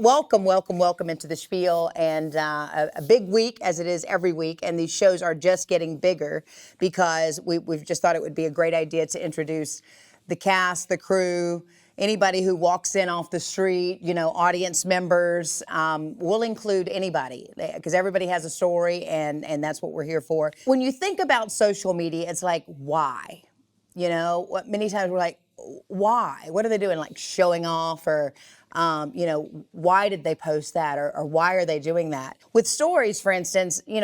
welcome into the spiel, and a big week as it is every week, and these shows are just getting bigger because we've just thought it would be a great idea to introduce the cast, the crew, anybody who walks in off the street, audience members. We'll include anybody because everybody has a story, and that's what we're here for. When you think about social media, it's like, why? Many times we're like, why? What are they doing? Like showing off or, why did they post that or why are they doing that? With stories, for instance, in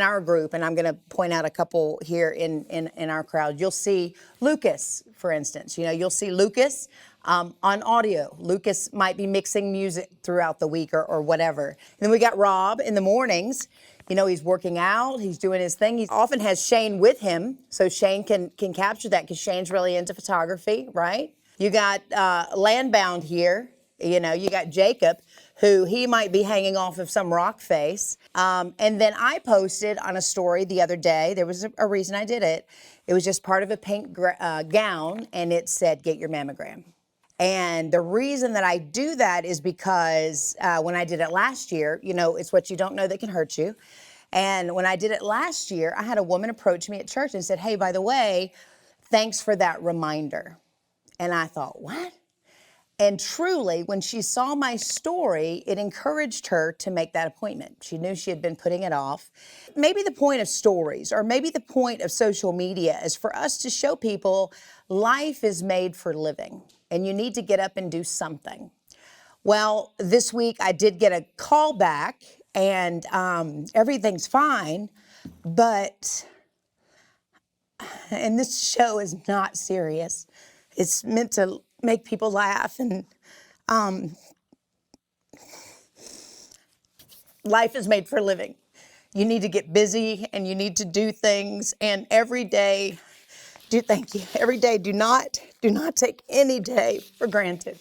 our group, and I'm going to point out a couple here in our crowd, you'll see Lucas, for instance. You'll see Lucas on audio. Lucas might be mixing music throughout the week or whatever. And then we got Rob in the mornings. He's working out, he's doing his thing. He often has Shane with him, so Shane can capture that because Shane's really into photography, right? You got Landbound here. You got Jacob, who he might be hanging off of some rock face. And then I posted on a story the other day. There was a reason I did it. It was just part of a pink gown, and it said, "Get your mammogram." And the reason that I do that is because when I did it last year, it's what you don't know that can hurt you. And when I did it last year, I had a woman approach me at church and said, "Hey, by the way, thanks for that reminder." And I thought, what? And truly, when she saw my story, it encouraged her to make that appointment. She knew she had been putting it off. Maybe the point of stories, or maybe the point of social media, is for us to show people life is made for living, and you need to get up and do something. Well, this week I did get a call back, and everything's fine, and this show is not serious. It's meant to make people laugh, and life is made for living. You need to get busy, and you need to do things, and every day, every day, do not take any day for granted.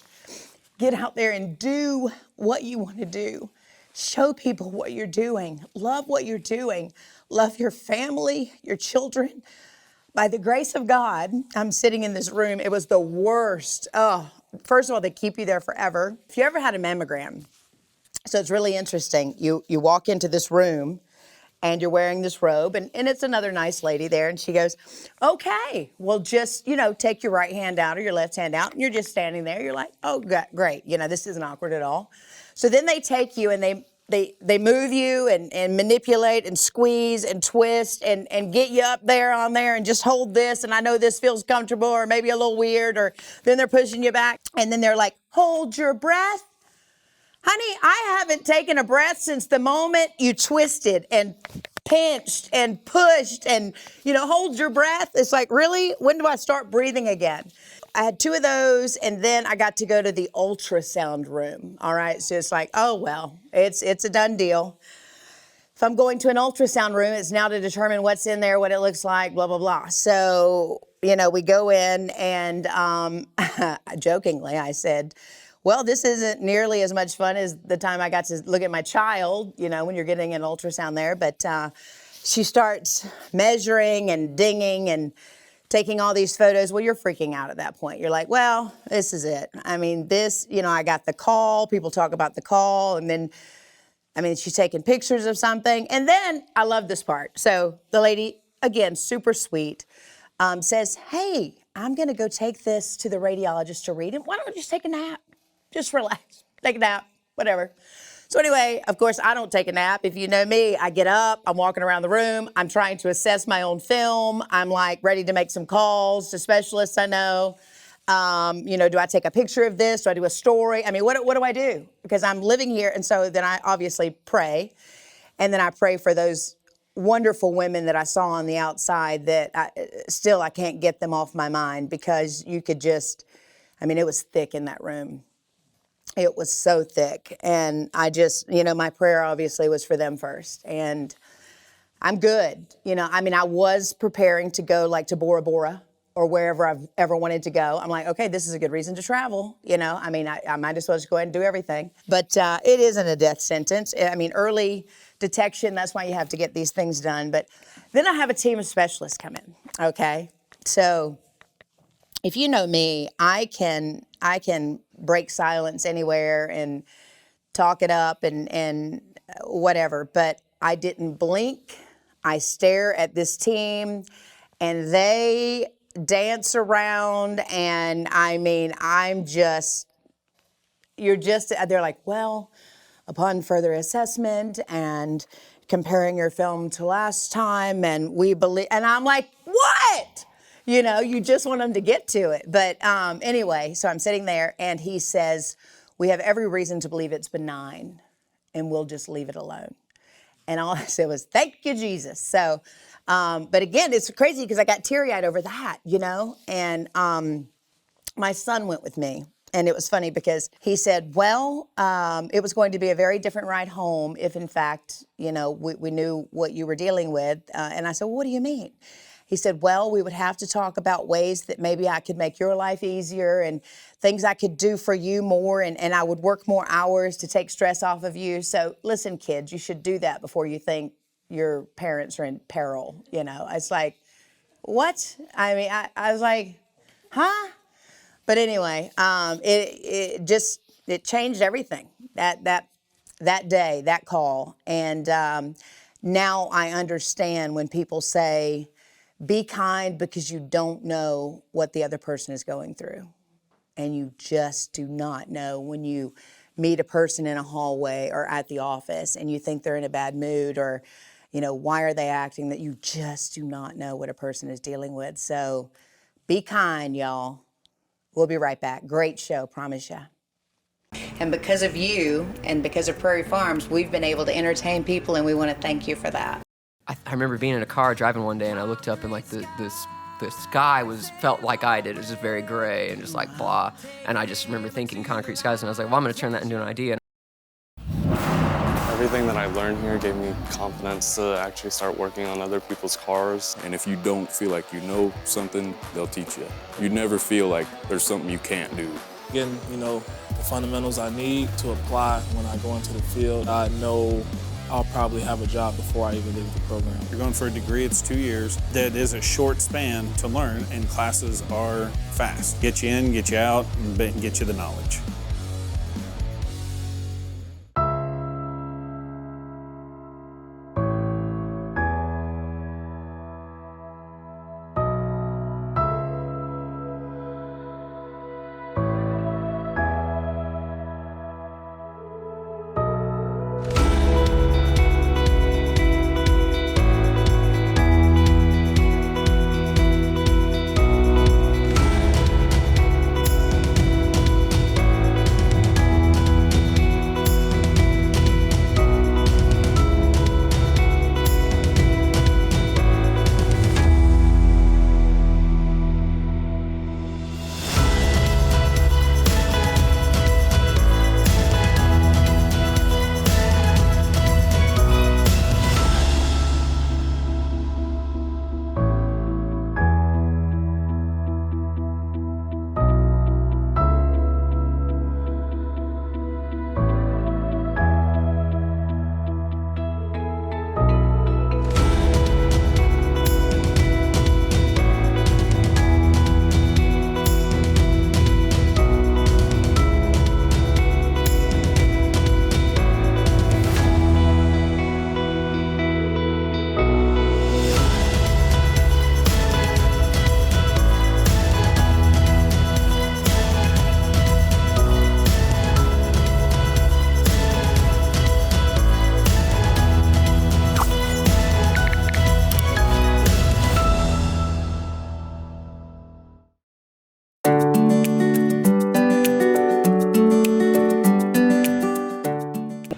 Get out there and do what you want to do. Show people what you're doing. Love what you're doing. Love your family, your children. By the grace of God, I'm sitting in this room. It was the worst. First of all, they keep you there forever. If you ever had a mammogram, so it's really interesting. You walk into this room and you're wearing this robe, and it's another nice lady there, and she goes, "Okay, well, just, take your right hand out or your left hand out," and you're just standing there. You're like, "Oh, great. This isn't awkward at all." So then they take you and they move you and manipulate and squeeze and twist and get you up there on there and just hold this. And I know this feels comfortable or maybe a little weird, or then they're pushing you back. And then they're like, "Hold your breath." Honey, I haven't taken a breath since the moment you twisted and pinched and pushed and, hold your breath. It's like, really? When do I start breathing again? I had 2 of those, and then I got to go to the ultrasound room. All right. So it's like, oh, well, it's a done deal. If I'm going to an ultrasound room, it's now to determine what's in there, what it looks like, blah, blah, blah. So, we go in, and jokingly, I said, "Well, this isn't nearly as much fun as the time I got to look at my child, when you're getting an ultrasound there." But she starts measuring and dinging and taking all these photos. Well, you're freaking out at that point. You're like, well, this is it. I mean, I got the call. People talk about the call. And then, she's taking pictures of something. And then I love this part. So the lady, again, super sweet, says, "Hey, I'm going to go take this to the radiologist to read. And why don't we just take a nap? Just relax, take a nap, whatever." So anyway, of course, I don't take a nap. If you know me, I get up, I'm walking around the room, I'm trying to assess my own film. I'm like ready to make some calls to specialists I know. Do I take a picture of this? Do I do a story? What do I do? Because I'm living here. And so then I obviously pray. And then I pray for those wonderful women that I saw on the outside that I can't get them off my mind, because you could just, it was thick in that room. It was so thick. And I just, my prayer obviously was for them first. And I'm good. I was preparing to go like to Bora Bora or wherever I've ever wanted to go. I'm like, okay, this is a good reason to travel. I might as well just go ahead and do everything. But it isn't a death sentence. Early detection, that's why you have to get these things done. But then I have a team of specialists come in, okay? So if you know me, I can break silence anywhere and talk it up and whatever. But I didn't blink. I stare at this team, and they dance around, and I mean, they're like, well, upon further assessment and comparing your film to last time, and we believe, and I'm like, what? You know, you just want them to get to it. But anyway, so I'm sitting there, and he says, we have every reason to believe it's benign, and we'll just leave it alone. And all I said was, thank you, Jesus. So, but again, it's crazy because I got teary-eyed over that, you know, and my son went with me. And it was funny because he said, well, it was going to be a very different ride home if, in fact, you know, we knew what you were dealing with. And I said, well, what do you mean? He said, well, we would have to talk about ways that maybe I could make your life easier and things I could do for you more, and I would work more hours to take stress off of you. So listen, kids, you should do that before you think your parents are in peril. You know, it's like, what? I mean, I was like, huh? But anyway, it changed everything that day, that call. And now I understand when people say, be kind because you don't know what the other person is going through. And you just do not know when you meet a person in a hallway or at the office and you think they're in a bad mood, or, you know, why are they acting, that you just do not know what a person is dealing with. So be kind, y'all. We'll be right back. Great show, promise ya. And because of you and because of Prairie Farms, we've been able to entertain people, and we want to thank you for that. I remember being in a car driving one day, and I looked up, and like the sky felt like I did. It was just very gray and just like blah. And I just remember thinking concrete skies, and I was like, well, I'm going to turn that into an idea. Everything that I learned here gave me confidence to actually start working on other people's cars. And if you don't feel like you know something, they'll teach you. You never feel like there's something you can't do. Getting, you know, the fundamentals I need to apply when I go into the field. I know I'll probably have a job before I even leave the program. You're going for a degree, it's 2 years. That is a short span to learn, and classes are fast. Get you in, get you out, and get you the knowledge.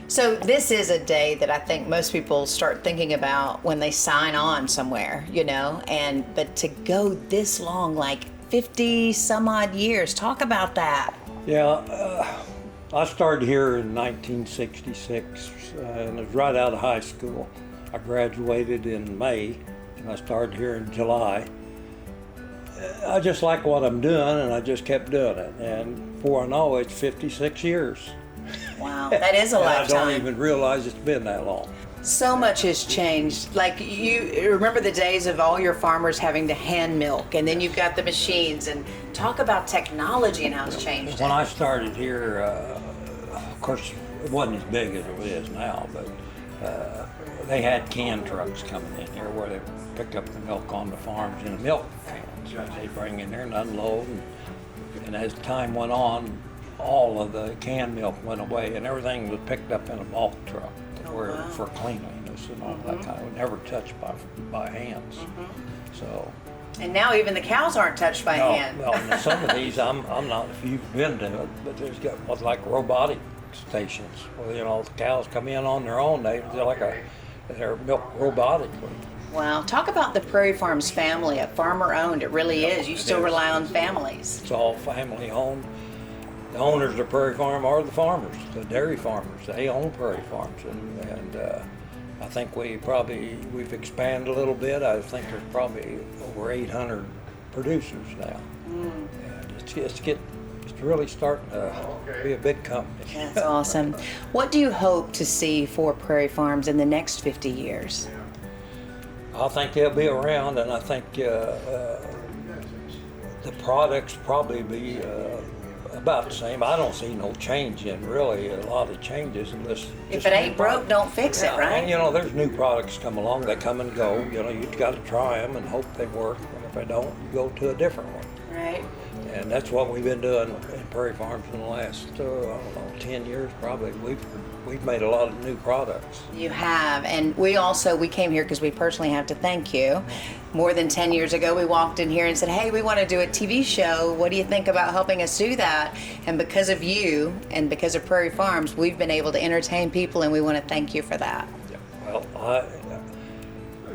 So this is a day that I think most people start thinking about when they sign on somewhere, you know, but to go this long, like 50 some odd years, talk about that. Yeah, I started here in 1966 and it was right out of high school. I graduated in May and I started here in July. I just like what I'm doing and I just kept doing it. And before I know it, it's 56 years. Wow, that is a lifetime. I don't even realize it's been that long. So much has changed. Like, you remember the days of all your farmers having to hand milk, and then you've got the machines, and talk about technology and how it's changed. When I started here, of course, it wasn't as big as it is now, but they had can trucks coming in here where they picked up the milk on the farms in milk cans. They bring in there and unload, and as time went on, all of the canned milk went away, and everything was picked up in a bulk truck for cleanliness and all that kind of, never touched by hands. So. And now even the cows aren't touched by hand. Well, and some of these, I'm not, if you've been to it, but there's got what's like robotic stations where, you know, the cows come in on their own. They're milked robotically. Wow, talk about the Prairie Farms family, a farmer owned, it really is. You still rely on families. It's all family owned. The owners of Prairie Farm are the farmers, the dairy farmers. They own Prairie Farms, and I think we've expanded a little bit. I think there's probably over 800 producers now. And it's really starting to be a big company. That's awesome. What do you hope to see for Prairie Farms in the next 50 years? I think they'll be around, and I think the products probably be about the same. I don't see no change in really a lot of changes unless. If it ain't broke, don't fix it, right? And you know, there's new products come along. They come and go. You know, you've got to try them and hope they work. And if they don't, you go to a different one. Right. And that's what we've been doing in Prairie Farms in the last, I don't know, 10 years probably. We've made a lot of new products. You have, and we came here because we personally have to thank you. More than 10 years ago, we walked in here and said, hey, we want to do a TV show. What do you think about helping us do that? And because of you and because of Prairie Farms, we've been able to entertain people, and we want to thank you for that. Yeah. Well,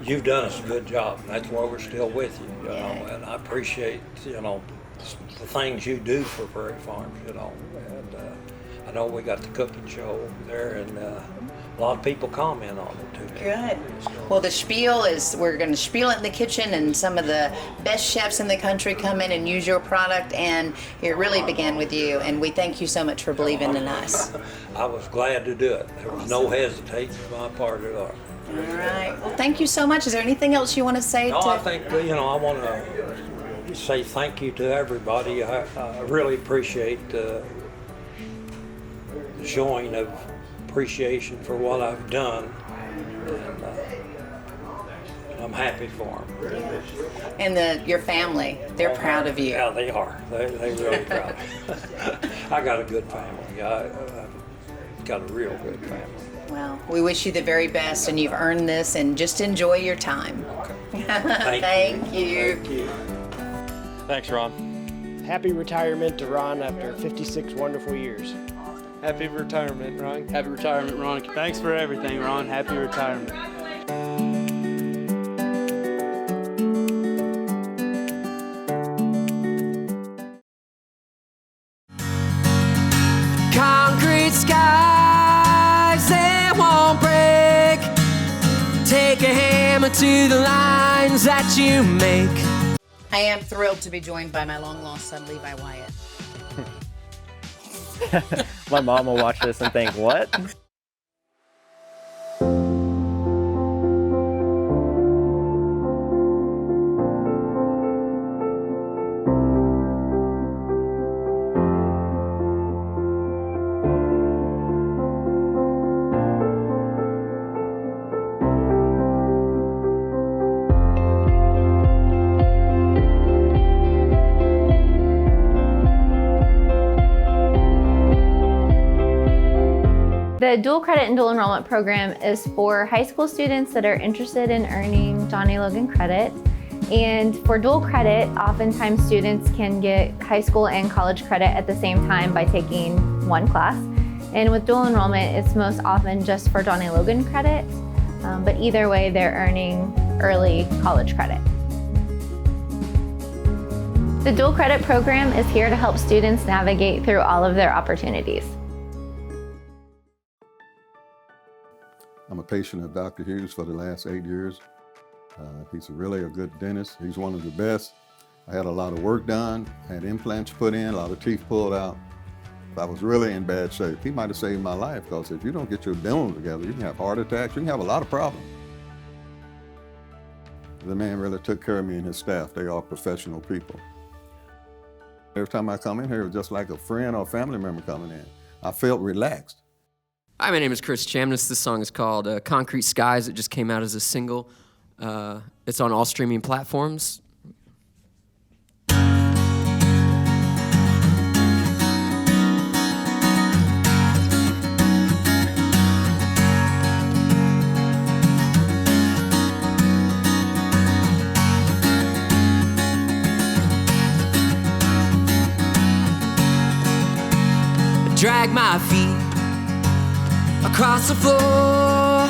you've done us a good job. That's why we're still with you, you know, and I appreciate, you know, the things you do for Prairie Farms, you know. And I know we got the cooking show over there, and a lot of people comment on it too. Good. Well, the spiel is, we're going to spiel it in the kitchen, and some of the best chefs in the country come in and use your product, and it really began with you, and we thank you so much for believing in us. I was glad to do it. There was no hesitation on my part at all. All right. Well, thank you so much. Is there anything else you want to say? No, I think, you know, I want to say thank you to everybody. I really appreciate the showing of appreciation for what I've done, and I'm happy for them. And your family, they're proud of you. Yeah, they are. They're really proud. I got a good family. I've got a real good family. Well, we wish you the very best, and you've earned this, and just enjoy your time. Okay. Thank you. Thank you. Thanks, Ron. Happy retirement to Ron after 56 wonderful years. Happy retirement, Ron. Happy retirement, Ron. Thanks for everything, Ron. Happy retirement. Concrete skies, they won't break. Take a hammer to the lines that you make. I am thrilled to be joined by my long-lost son, Levi Wyatt. My mom will watch this and think, what? The dual credit and dual enrollment program is for high school students that are interested in earning John A. Logan credit. And for dual credit, oftentimes students can get high school and college credit at the same time by taking one class. And with dual enrollment, it's most often just for John A. Logan credit, but either way, they're earning early college credit. The dual credit program is here to help students navigate through all of their opportunities. I'm a patient of Dr. Hughes for the last 8 years. He's really a good dentist. He's one of the best. I had a lot of work done, had implants put in, a lot of teeth pulled out. I was really in bad shape. He might have saved my life, because if you don't get your dental together, you can have heart attacks, you can have a lot of problems. The man really took care of me and his staff. They are professional people. Every time I come in here, it was just like a friend or family member coming in. I felt relaxed. Hi, my name is Chris Chamness. This song is called Concrete Skies. It just came out as a single. It's on all streaming platforms. Drag my feet across the floor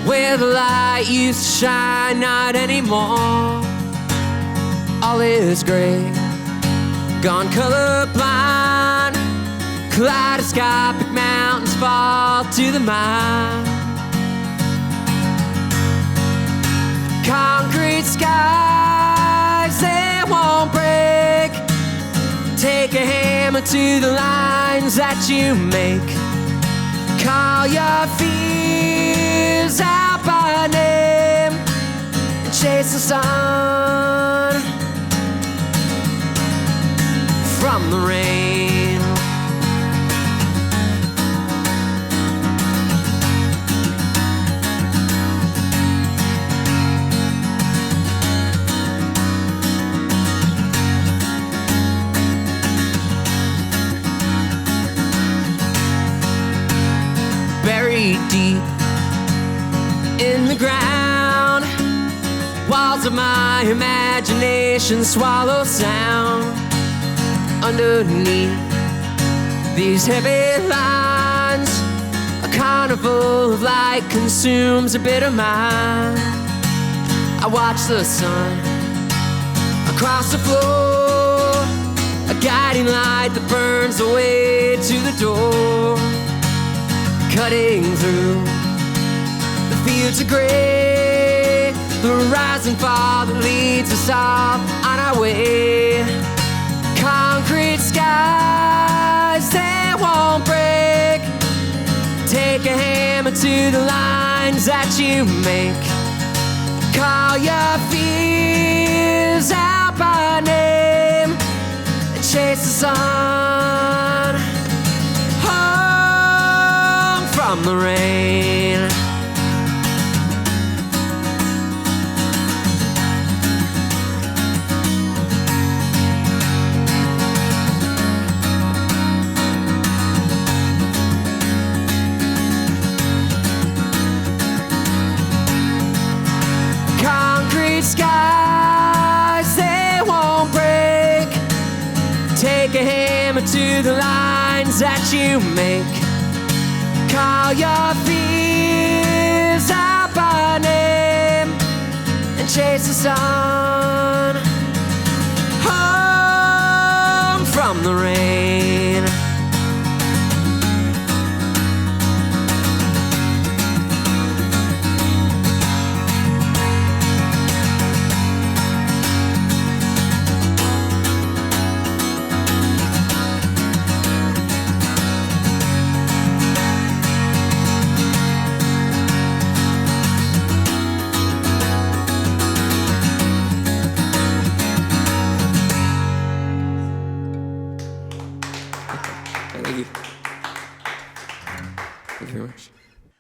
where the light used to shine, not anymore. All is gray, gone colorblind. Kaleidoscopic mountains fall to the mind. Concrete skies, they won't break. Take a hammer to the lines that you make. Call your fears out by name and chase the sun from the rain. Buried deep in the ground, walls of my imagination swallow sound. Underneath these heavy lines, a carnival of light consumes a bit of mine. I watch the sun across the floor, a guiding light that burns the way to the door. Cutting through the fields of gray, the rise and fall that leads us all on our way. Concrete skies, they won't break. Take a hammer to the lines that you make. Call your fears out by name and chase the sun from the rain. Concrete skies, they won't break. Take a hammer to the lines that you make. Call your fears out by name and chase the sun home from the rain.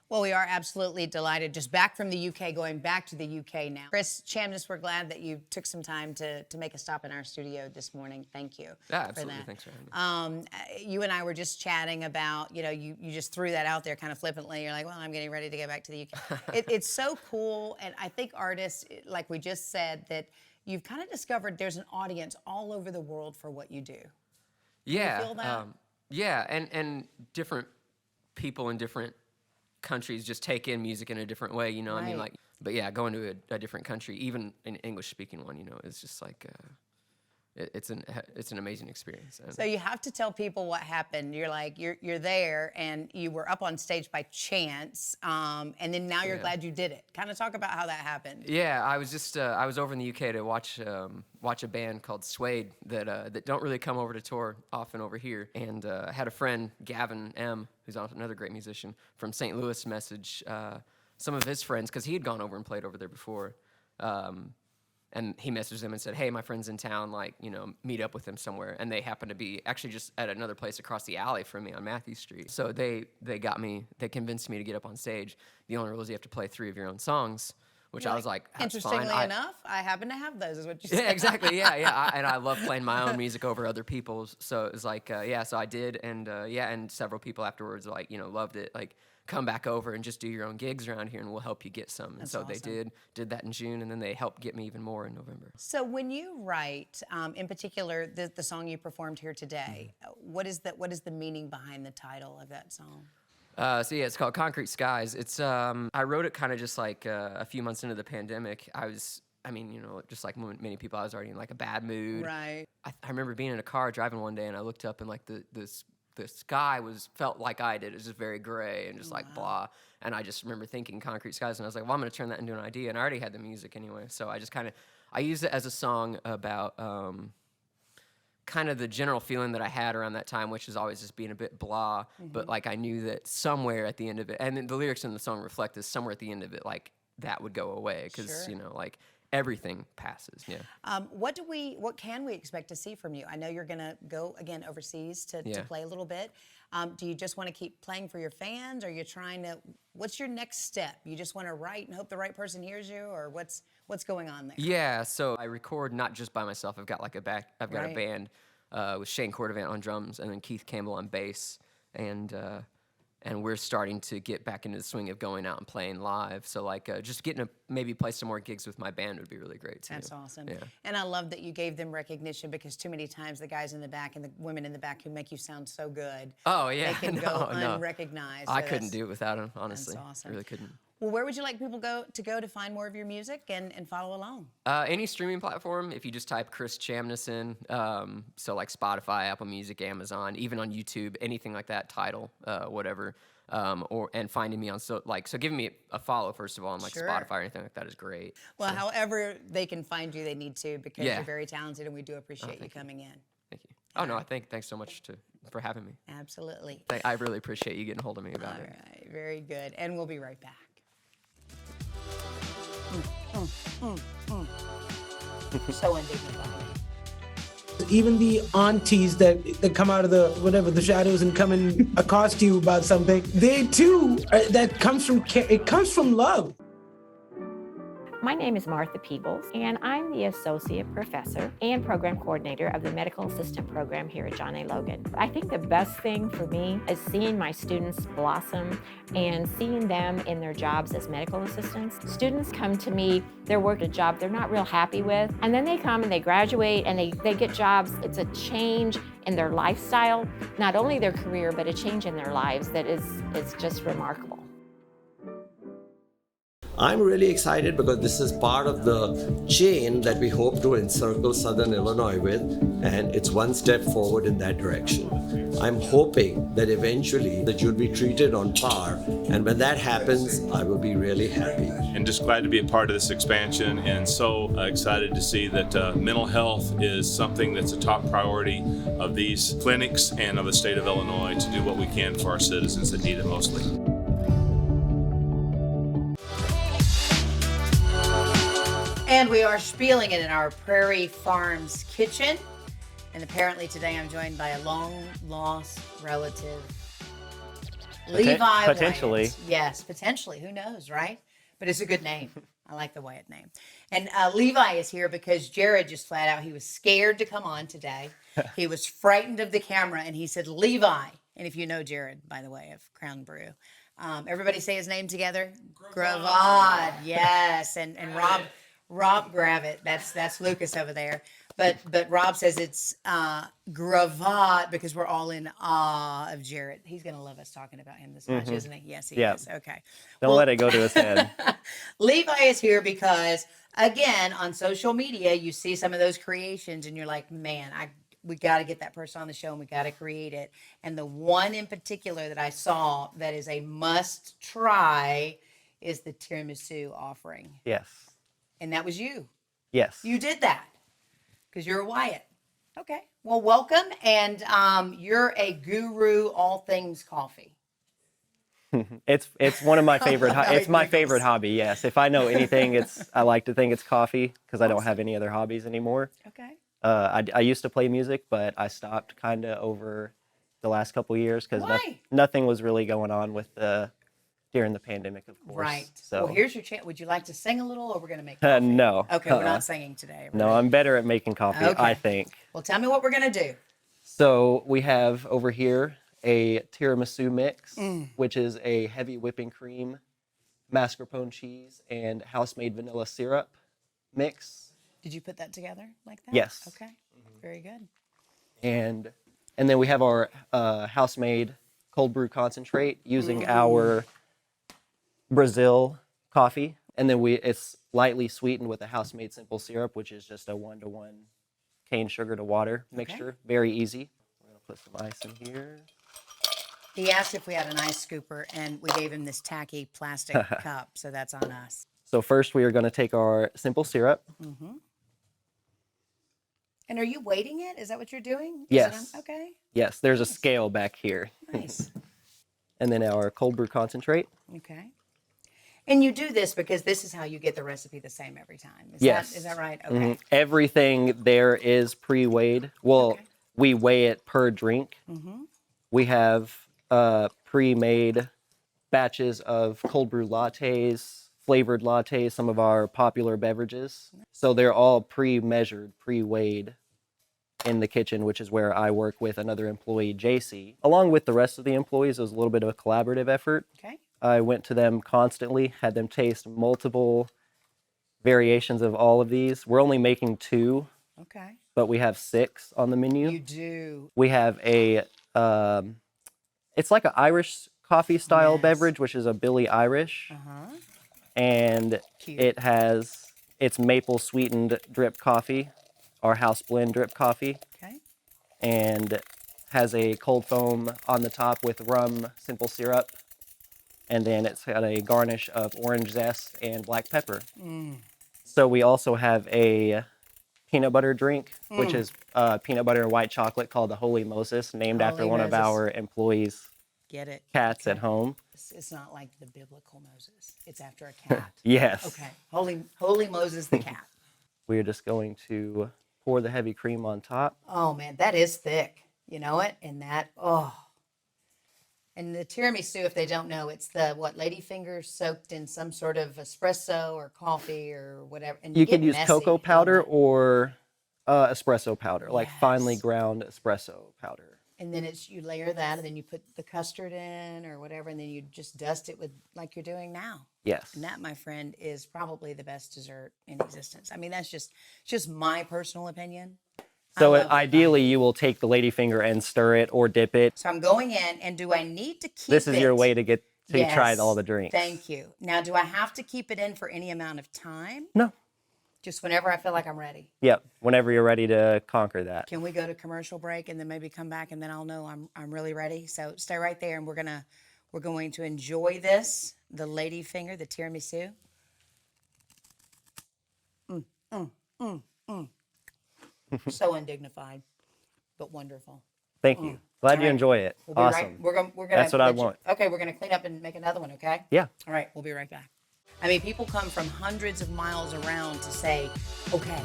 Well, we are absolutely delighted. Just back from the UK, going back to the UK now. Chris Chamness, we're glad that you took some time to make a stop in our studio this morning. Thank you. Yeah, absolutely. For that. Thanks for having me. You and I were just chatting about, you just threw that out there kind of flippantly. You're like, well, I'm getting ready to go back to the UK. It's so cool. And I think artists, like we just said, that you've kind of discovered there's an audience all over the world for what you do. Yeah. You feel that? Yeah, and different people in different countries just take in music in a different way, you know. Right. I mean, but yeah, going to a different country, even an English-speaking one, is just like it's an amazing experience. So you have to tell people what happened. You're like you're there, and you were up on stage by chance, and then now you're glad you did it. Kind of talk about how that happened. Yeah, I was just I was over in the UK to watch a band called Suede that don't really come over to tour often over here, and I had a friend, Gavin M., who's another great musician from St. Louis, message some of his friends because he had gone over and played over there before. And he messaged them and said, hey, my friend's in town, like, you know, meet up with them somewhere. And they happened to be actually just at another place across the alley from me on Matthew Street. So they convinced me to get up on stage. The only rule is you have to play 3 of your own songs, which I was like, that's interestingly fine. enough, I happen to have those, is what you said. Yeah, exactly. Yeah. And I love playing my own music over other people's. So it was like, so I did. And and several people afterwards, like, you know, loved it. Like, come back over and just do your own gigs around here and we'll help you get some. And so awesome. they did that in June, and then they helped get me even more in November. So when you write, in particular, the song you performed here today, what is the meaning behind the title of that song? It's called Concrete Skies. It's I wrote it kind of just like a few months into the pandemic. Just like many people, I was already in like a bad mood. Right. I remember being in a car driving one day, and I looked up and like the sky felt like I did. It was just very gray and just like blah. And I just remember thinking Concrete Skies, and I was like, well, I'm going to turn that into an idea. And I already had the music anyway, so I just I used it as a song about kind of the general feeling that I had around that time, which is always just being a bit blah. But like I knew that somewhere at the end of it, and then the lyrics in the song reflect this, somewhere at the end of it, like that would go away because you know, like everything passes. Yeah. What can we expect to see from you? I know you're going to go again overseas to play a little bit. Do you just want to keep playing for your fans? Or are you trying to? What's your next step? You just want to write and hope the right person hears you, or what's going on there? Yeah. So I record not just by myself. I've got like a band with Shane Cordovant on drums and then Keith Campbell on bass, and we're starting to get back into the swing of going out and playing live. So like just getting to maybe play some more gigs with my band would be really great too. That's awesome. Yeah. And I love that you gave them recognition, because too many times the guys in the back and the women in the back who make you sound so good, they can go unrecognized. I couldn't do it without them, honestly. That's awesome. I really couldn't. Well, where would you like people to go to find more of your music and follow along? Any streaming platform, if you just type Chris Chamness in, so like Spotify, Apple Music, Amazon, even on YouTube, anything like that, Tidal, whatever, and finding me on so giving me a follow first of all on like Spotify or anything like that is great. Well, however they can find you, they need to, because you're very talented, and we do appreciate you coming in. Thank you. Oh no, thanks so much for having me. Absolutely. I really appreciate you getting a hold of me about it. All right, very good, and we'll be right back. So undignified. Even the aunties that come out of the shadows and come and accost you about something, they too, it comes from love. My name is Martha Peebles, and I'm the Associate Professor and Program Coordinator of the Medical Assistant Program here at John A. Logan. I think the best thing for me is seeing my students blossom and seeing them in their jobs as medical assistants. Students come to me, they're working a job they're not real happy with, and then they come and they graduate and they get jobs. It's a change in their lifestyle, not only their career, but a change in their lives that is just remarkable. I'm really excited because this is part of the chain that we hope to encircle Southern Illinois with, and it's one step forward in that direction. I'm hoping that eventually that you'll be treated on par, and when that happens, I will be really happy. And just glad to be a part of this expansion, and so excited to see that mental health is something that's a top priority of these clinics and of the state of Illinois to do what we can for our citizens that need it mostly. And we are spieling it in our Prairie Farms kitchen. And apparently today I'm joined by a long-lost relative, Levi Potentially. Wyatt. Yes, potentially. Who knows, right? But it's a good name. I like the Wyatt name. And Levi is here because Jared just flat out, he was scared to come on today. He was frightened of the camera, and he said, Levi. And if you know Jared, by the way, of Crown Brew. Everybody say his name together. Gravad. Yes. And Rob Gravitt, that's Lucas over there. But Rob says it's Gravad because we're all in awe of Jarrett. He's going to love us talking about him this much, isn't he? Yes, he is. Okay. Don't let it go to his head. Levi is here because, again, on social media, you see some of those creations and you're like, man, we got to get that person on the show and we got to create it. And the one in particular that I saw that is a must try is the tiramisu offering. Yes. And that was you. Yes. You did that because you're a Wyatt. Okay. Well, welcome. And you're a guru all things coffee. It's one of my favorite. It's my favorite hobby. Yes, if I know anything, I like to think it's coffee because I don't have any other hobbies anymore. Okay. I used to play music, but I stopped kind of over the last couple years because Why? nothing was really going on with during the pandemic, of course. Right. So Well, here's your chance. Would you like to sing a little, or we're going to make coffee? no. Okay, we're not singing today. No, I'm better at making coffee, Okay. I think. Well, tell me what we're going to do. So we have over here a tiramisu mix, Mm. which is a heavy whipping cream, mascarpone cheese, and house-made vanilla syrup mix. Did you put that together like that? Yes. Okay. Very good. And then we have our house-made cold brew concentrate using our Brazil coffee. And then it's lightly sweetened with a house-made simple syrup, which is just a 1-to-1 cane sugar to water mixture. Very easy. We're gonna put some ice in here. He asked if we had an ice scooper, and we gave him this tacky plastic cup, so that's on us. So first we are gonna take our simple syrup. Mm-hmm. And are you weighting it? Is that what you're doing? Is Yes. it okay. Yes, there's a scale back here. Nice. And then our cold brew concentrate. Okay. And you do this because this is how you get the recipe the same every time. Is that right? Okay. Mhm. Everything there is pre-weighed. Well, we weigh it per drink. Mm-hmm. We have pre-made batches of cold brew lattes, flavored lattes, some of our popular beverages. So they're all pre-measured, pre-weighed in the kitchen, which is where I work with another employee, JC. Along with the rest of the employees, it was a little bit of a collaborative effort. Okay. I went to them constantly, had them taste multiple variations of all of these. We're only making 2, Okay. but we have 6 on the menu. You do. We have it's like an Irish coffee style beverage, which is a Billy Irish. Uh-huh. And it's maple sweetened drip coffee, our house blend drip coffee. Okay. And has a cold foam on the top with rum simple syrup. And then it's got a garnish of orange zest and black pepper. Mm. So we also have a peanut butter drink, which is peanut butter and white chocolate called the Holy Moses, named after Holy one of Moses. our employees' Get it. cats at home. It's not like the biblical Moses. It's after a cat. Yes. Okay. Holy Moses the cat. We're just going to pour the heavy cream on top. Oh man, that is thick. You know it? And that, And the tiramisu, if they don't know, it's the ladyfingers soaked in some sort of espresso or coffee or whatever. And You get could use messy, cocoa don't powder it? or espresso powder, like finely ground espresso powder. And then you layer that, and then you put the custard in or whatever, and then you just dust it with like you're doing now. Yes. And that, my friend, is probably the best dessert in existence. I mean, that's just my personal opinion. So ideally, you will take the ladyfinger and stir it or dip it. So I'm going in, and do I need to keep This is it? your way to get to try Yes, all the drinks. Thank you. Now, do I have to keep it in for any amount of time? No. Just whenever I feel like I'm ready. Yep. Whenever you're ready to conquer that. Can we go to commercial break and then maybe come back, and then I'll know I'm really ready. So stay right there, and we're going to enjoy this, the ladyfinger, the tiramisu. So undignified, but wonderful. Thank you. Glad you enjoy it. We'll be Awesome. right. We're gonna. That's what I want. Okay, we're gonna clean up and make another one. Okay. Yeah. All right, we'll be right back. I mean, people come from hundreds of miles around to say, "Okay,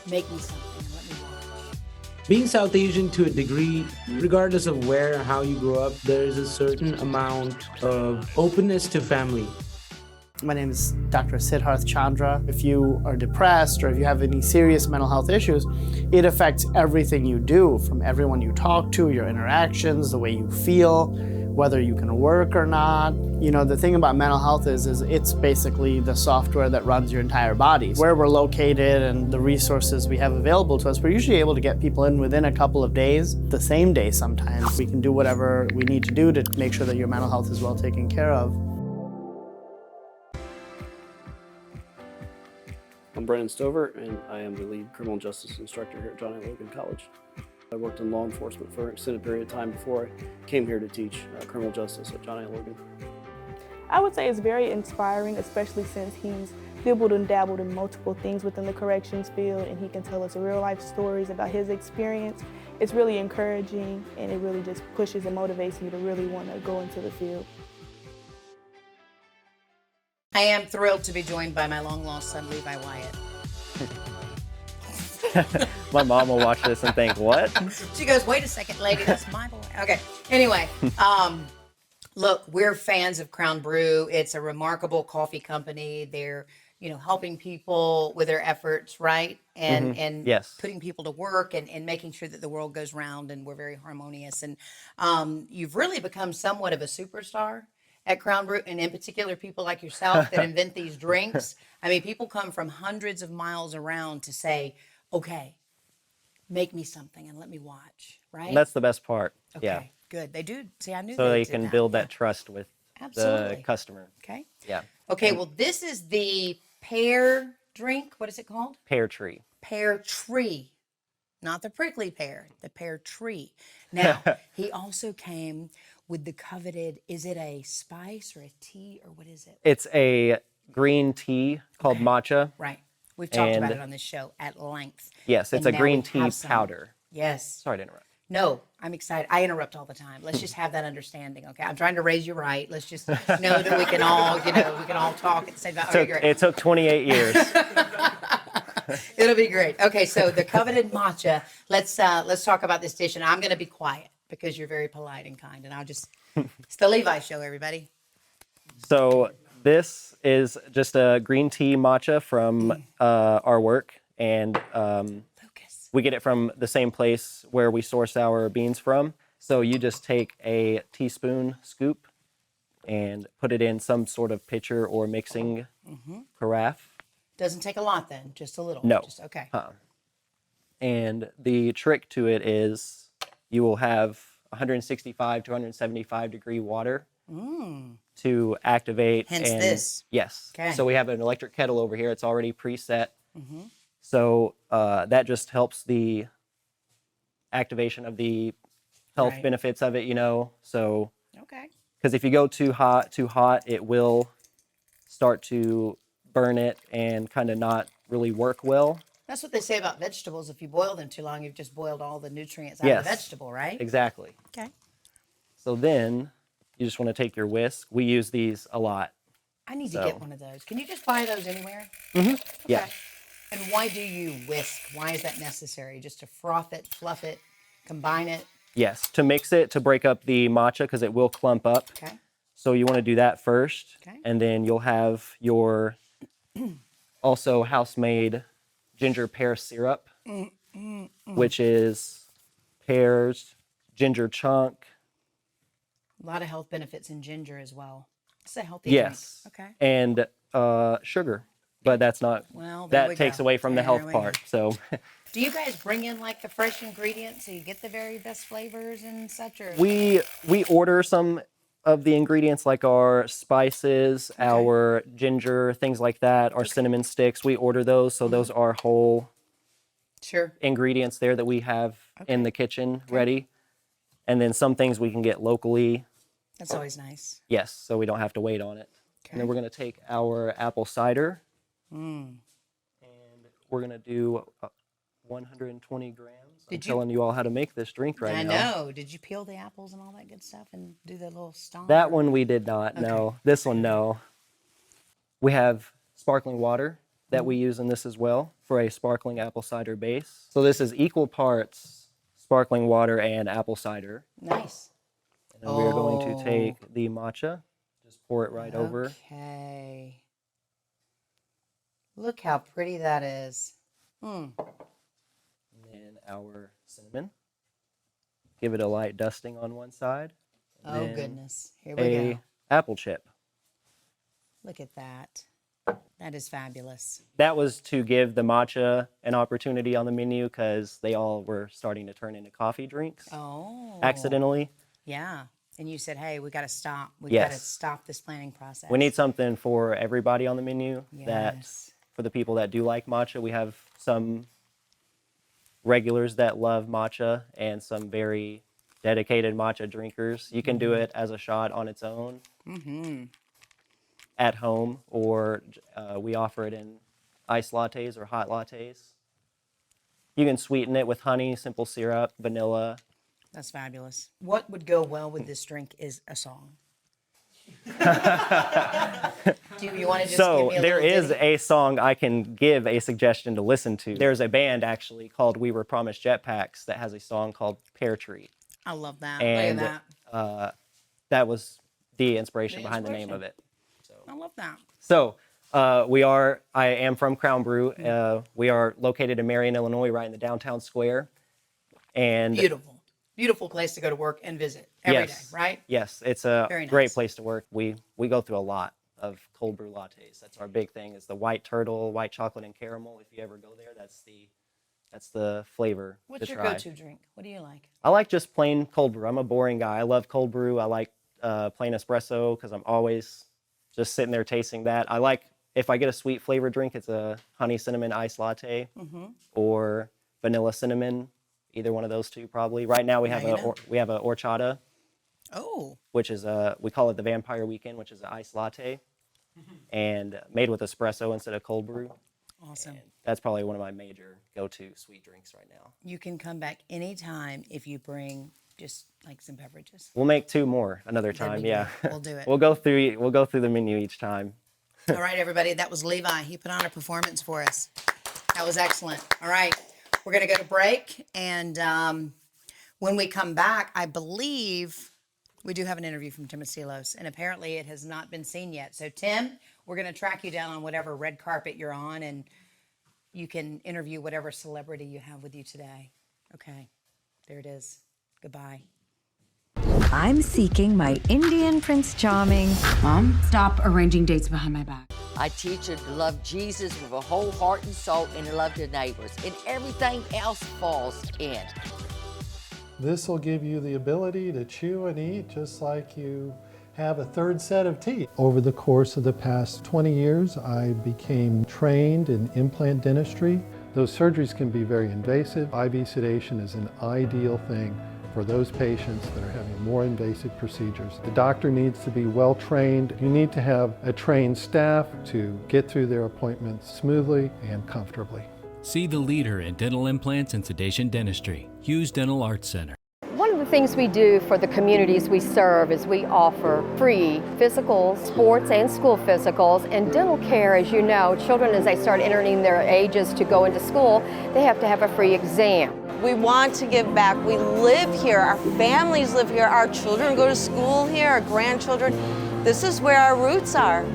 make me something. Let me watch." Being South Asian to a degree, regardless of where and how you grew up, there is a certain amount of openness to family. My name is Dr. Siddharth Chandra. If you are depressed or if you have any serious mental health issues, it affects everything you do, from everyone you talk to, your interactions, the way you feel, whether you can work or not. You know, the thing about mental health is it's basically the software that runs your entire body. Where we're located and the resources we have available to us, we're usually able to get people in within a couple of days, the same day sometimes. We can do whatever we need to do to make sure that your mental health is well taken care of. I'm Brandon Stover, and I am the lead criminal justice instructor here at John A. Logan College. I worked in law enforcement for an extended period of time before I came here to teach criminal justice at John A. Logan. I would say it's very inspiring, especially since he's dabbled and dabbled in multiple things within the corrections field, and he can tell us real life stories about his experience. It's really encouraging, and it really just pushes and motivates me to really want to go into the field. I am thrilled to be joined by my long-lost son, Levi Wyatt. My mom will watch this and think, what? She goes, wait a second, lady, that's my boy. Okay, anyway, look, we're fans of Crown Brew. It's a remarkable coffee company. They're, helping people with their efforts, right? And Yes. putting people to work and making sure that the world goes round and we're very harmonious. And you've really become somewhat of a superstar at Crown Brew, and in particular, people like yourself that invent these drinks. I mean, people come from hundreds of miles around to say, okay, make me something and let me watch, right? And that's the best part. Okay, Yeah. good. They do. See, I knew So they did can that. build that trust with Absolutely. the customer. Okay. Yeah. Okay, well, this is the pear drink. What is it called? Pear tree. Pear tree. Not the prickly pear, the pear tree. Now, he also came with the coveted, is it a spice or a tea or what is it? It's a green tea called matcha. Right. We've talked about And- it on this show at length. Yes, it's And a now green we tea have some. powder. Yes. Sorry to interrupt. No, I'm excited. I interrupt all the time. Let's just have that understanding, okay? I'm trying to raise you right. Let's just know that we can all, we can all talk at the same time. Okay, great. It took 28 years. It'll be great. Okay, so the coveted matcha. Let's talk about this dish, and I'm going to be quiet because you're very polite and kind, and it's the Levi show, everybody. So this is just a green tea matcha from our work, and we get it from the same place where we source our beans from. So you just take a teaspoon scoop and put it in some sort of pitcher or mixing carafe. Doesn't take a lot then, just a little. No. Just, okay. And the trick to it is you will have 165 to 175 degree water to activate. Hence this. Yes. Okay. So we have an electric kettle over here. It's already preset. Mm-hmm. So that just helps the activation of the health Right. benefits of it, So, Okay. because if you go too hot, it will start to burn it and kind of not really work well. That's what they say about vegetables. If you boil them too long, you've just boiled all the nutrients out Yes. of the vegetable, right? Exactly. Okay. So then you just want to take your whisk. We use these a lot. I need to So- get one of those. Can you just buy those anywhere? Yeah. And why do you whisk? Why is that necessary? Just to froth it, fluff it, combine it? Yes, to mix it, to break up the matcha because it will clump up. Okay. So you want to do that first. Okay. And then you'll have your also house-made ginger pear syrup, which is pears, ginger chunk. A lot of health benefits in ginger as well. It's a healthy Yes. drink. Okay. And sugar, but that's not, Well, there we that takes go. away from the There health we part. go. So Do you guys bring in like the fresh ingredients so you get the very best flavors and such? Or we order some of the ingredients like our spices, our ginger, things like that, our cinnamon sticks. We order those. So those are whole Sure. ingredients there that we have in the kitchen ready. And then some things we can get locally. That's always nice. Yes, so we don't have to wait on it. And then we're going to take our apple cider. Mm. And we're going to do 120 grams. I'm Did you- telling you all how to make this drink right I now. know. Did you peel the apples and all that good stuff and do the little stomp? That one we did not, no. This one, no. We have sparkling water that we use in this as well for a sparkling apple cider base. So this is equal parts sparkling water and apple cider. Nice. And then we are going to take the matcha, just pour it right over. Okay. Look how pretty that is. Mm. And then our cinnamon. Give it a light dusting on one side. and Oh, then goodness. Here we a go. apple chip. Look at that. That is fabulous. That was to give the matcha an opportunity on the menu because they all were starting to turn into coffee drinks Oh. accidentally. Yeah. And you said, hey, we got to stop. We got to Yes. stop this planning process. We need something for everybody on the menu. That Yes. for the people that do like matcha, we have some regulars that love matcha and some very dedicated matcha drinkers. You can do it as a shot on its own Mm-hmm. at home, or we offer it in iced lattes or hot lattes. You can sweeten it with honey, simple syrup, vanilla. That's fabulous. What would go well with this drink is a song. Do you want to just So give me a there little is ditty? a song I can give a suggestion to listen to. There's a band actually called We Were Promised Jetpacks that has a song called Pear Tree. I love that. And Look at that. that was the inspiration behind the name of it. I love that. So I am from Crown Brew. We are located in Marion, Illinois, right in the downtown square. And Beautiful. Beautiful place to go to work and visit every day, right? Yes, it's a Very great nice. place to work. We go through a lot of cold brew lattes. That's our big thing is the white turtle, white chocolate and caramel. If you ever go there, that's the flavor What's to your try. go-to drink? What do you like? I like just plain cold brew. I'm a boring guy. I love cold brew. I like plain espresso because I'm always just sitting there tasting that. I like, if I get a sweet flavored drink, it's a honey cinnamon iced latte or vanilla cinnamon. Either one of those two, probably. Right now we have a horchata. Oh. Which is we call it the Vampire Weekend, which is an iced latte, and made with espresso instead of cold brew. Awesome. And that's probably one of my major go-to sweet drinks right now. You can come back anytime if you bring just like some beverages. We'll make 2 more another That'd time. be Yeah, great. We'll do it. We'll go through the menu each time. All right, everybody. That was Levi. He put on a performance for us. That was excellent. All right. We're going to go to break. And when we come back, I believe we do have an interview from Tim Estiloz. And apparently it has not been seen yet. So, Tim, we're going to track you down on whatever red carpet you're on. And you can interview whatever celebrity you have with you today. Okay. There it is. Goodbye. I'm seeking my Indian Prince Charming. Mom, stop arranging dates behind my back. I teach her to love Jesus with a whole heart and soul and to love their neighbors. And everything else falls in. This will give you the ability to chew and eat just like you have a third set of teeth. Over the course of the past 20 years, I became trained in implant dentistry. Those surgeries can be very invasive. IV sedation is an ideal thing for those patients that are having more invasive procedures. The doctor needs to be well trained. You need to have a trained staff to get through their appointments smoothly and comfortably. See the leader in dental implants and sedation dentistry, Hughes Dental Arts Center. One of the things we do for the communities we serve is we offer free physical, sports, and school physicals. And dental care, as you know, children as they start entering their ages to go into school, they have to have a free exam. We want to give back. We live here, our families live here, our children go to school here, our grandchildren. This is where our roots are.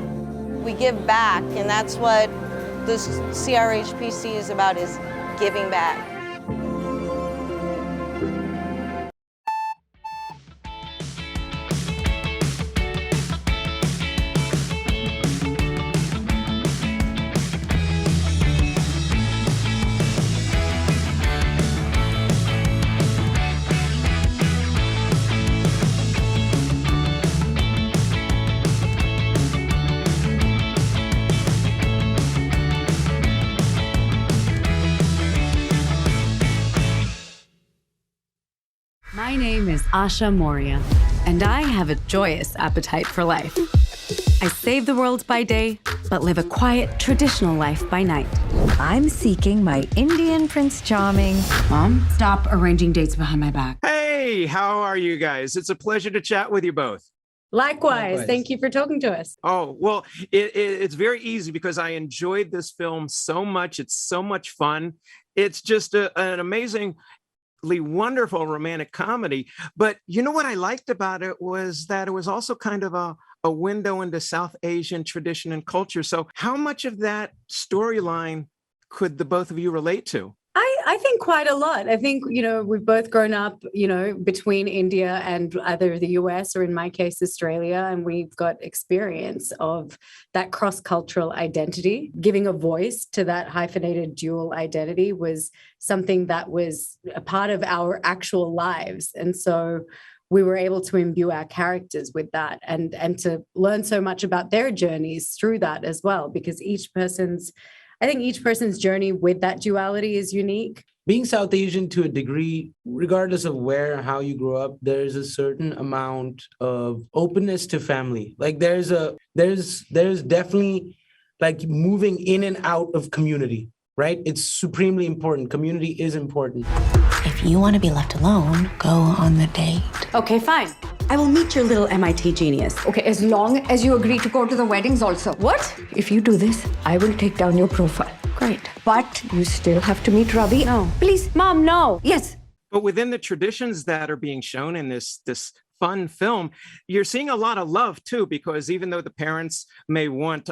We give back, and that's what this CRHPC is about, is giving back. My name is Asha Moria, and I have a joyous appetite for life. I save the world by day, but live a quiet, traditional life by night. I'm seeking my Indian Prince Charming. Mom, stop arranging dates behind my back. Hey, how are you guys? It's a pleasure to chat with you both. Likewise. Thank you for talking to us. Oh, well, it's very easy because I enjoyed this film so much. It's so much fun. It's just an amazingly wonderful romantic comedy. But you know what I liked about it was that it was also kind of a window into South Asian tradition and culture. So how much of that storyline could the both of you relate to? I think quite a lot. I think, we've both grown up, between India and either the US or in my case, Australia, and we've got experience of that cross-cultural identity. Giving a voice to that hyphenated dual identity was something that was a part of our actual lives. And so we were able to imbue our characters with that and to learn so much about their journeys through that as well, because I think each person's journey with that duality is unique. Being South Asian to a degree, regardless of where or how you grew up, there's a certain amount of openness to family. Like there's definitely like moving in and out of community, right? It's supremely important. Community is important. If you want to be left alone, go on the date. Okay, fine. I will meet your little MIT genius. Okay, as long as you agree to go to the weddings also. What? If you do this, I will take down your profile. Great. But you still have to meet Ravi. No. Please, Mom, no. Yes. But within the traditions that are being shown in this fun film, you're seeing a lot of love too, because even though the parents may want,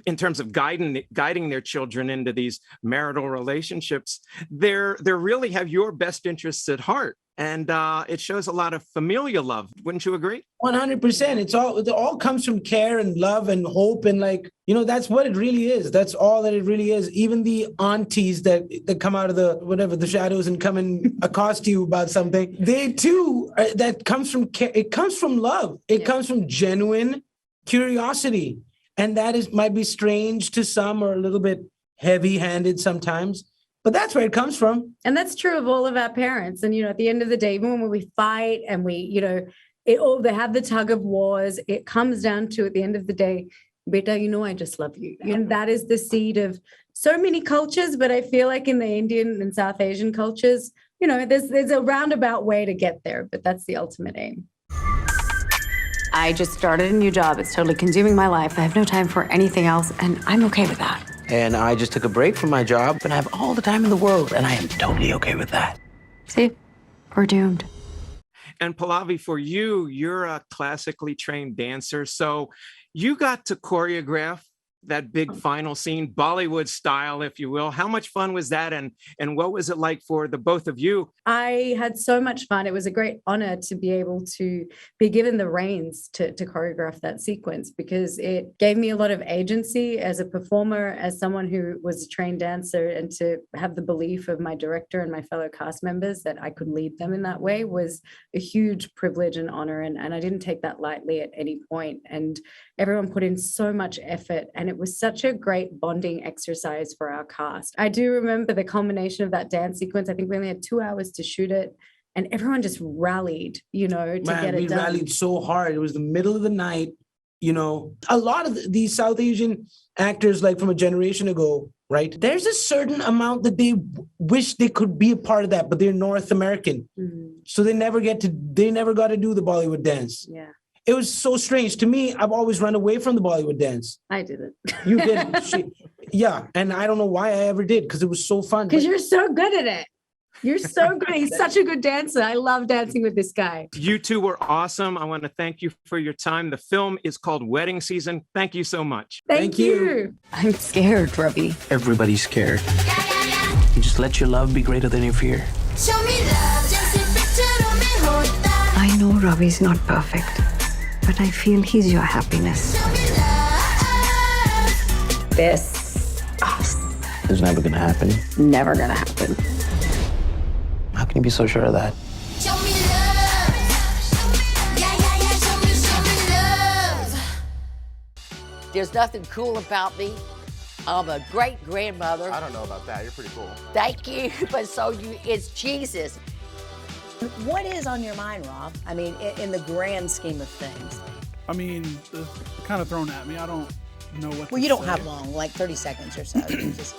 in terms of guiding their children into these marital relationships, they really have your best interests at heart. And it shows a lot of familial love. Wouldn't you agree? 100%. It all comes from care and love and hope. And that's what it really is. That's all that it really is. Even the aunties that come out of the shadows and come and accost you about something, they too, that comes from care. It comes from love. It comes from genuine curiosity. And that might be strange to some or a little bit heavy-handed sometimes. But that's where it comes from. And that's true of all of our parents. And, at the end of the day, even when we fight and they have the tug of wars, it comes down to, at the end of the day, beta, I just love you. And that is the seed of so many cultures. But I feel like in the Indian and South Asian cultures, there's a roundabout way to get there, but that's the ultimate aim. I just started a new job. It's totally consuming my life. I have no time for anything else, and I'm okay with that. And I just took a break from my job, and I have all the time in the world, and I am totally okay with that. See, we're doomed. And Pallavi, for you, you're a classically trained dancer, so you got to choreograph that big final scene, Bollywood style, if you will. How much fun was that, and what was it like for the both of you? I had so much fun. It was a great honor to be able to be given the reins to choreograph that sequence, because it gave me a lot of agency as a performer, as someone who was a trained dancer, and to have the belief of my director and my fellow cast members that I could lead them in that way was a huge privilege and honor. And I didn't take that lightly at any point. And everyone put in so much effort, and it was such a great bonding exercise for our cast. I do remember the culmination of that dance sequence. I think we only had 2 hours to shoot it, and everyone just rallied, to get it done. We rallied so hard. It was the middle of the night. A lot of these South Asian actors, like from a generation ago, right? There's a certain amount that they wish they could be a part of that, but they're North American. Mm-hmm. So they never got to do the Bollywood dance. Yeah. It was so strange to me. I've always run away from the Bollywood dance. I didn't. You did. Yeah. And I don't know why I ever did, because it was so fun. Because you're so good at it. You're so good. He's such a good dancer. I love dancing with this guy. You two were awesome. I want to thank you for your time. The film is called Wedding Season. Thank you so much. Thank you. I'm scared, Ravi. Everybody's scared. You just let your love be greater than your fear. I know Ravi's not perfect, but I feel he's your happiness. This It's never going to happen. never gonna happen. How can you be so sure of that? There's nothing cool about me. I'm a great grandmother. I don't know about that. You're pretty cool. Thank you, but it's Jesus. What is on your mind, Rob? I mean, in the grand scheme of things. I mean, kind of thrown at me. I don't know what. Well, you don't have long, like 30 seconds or so. Just...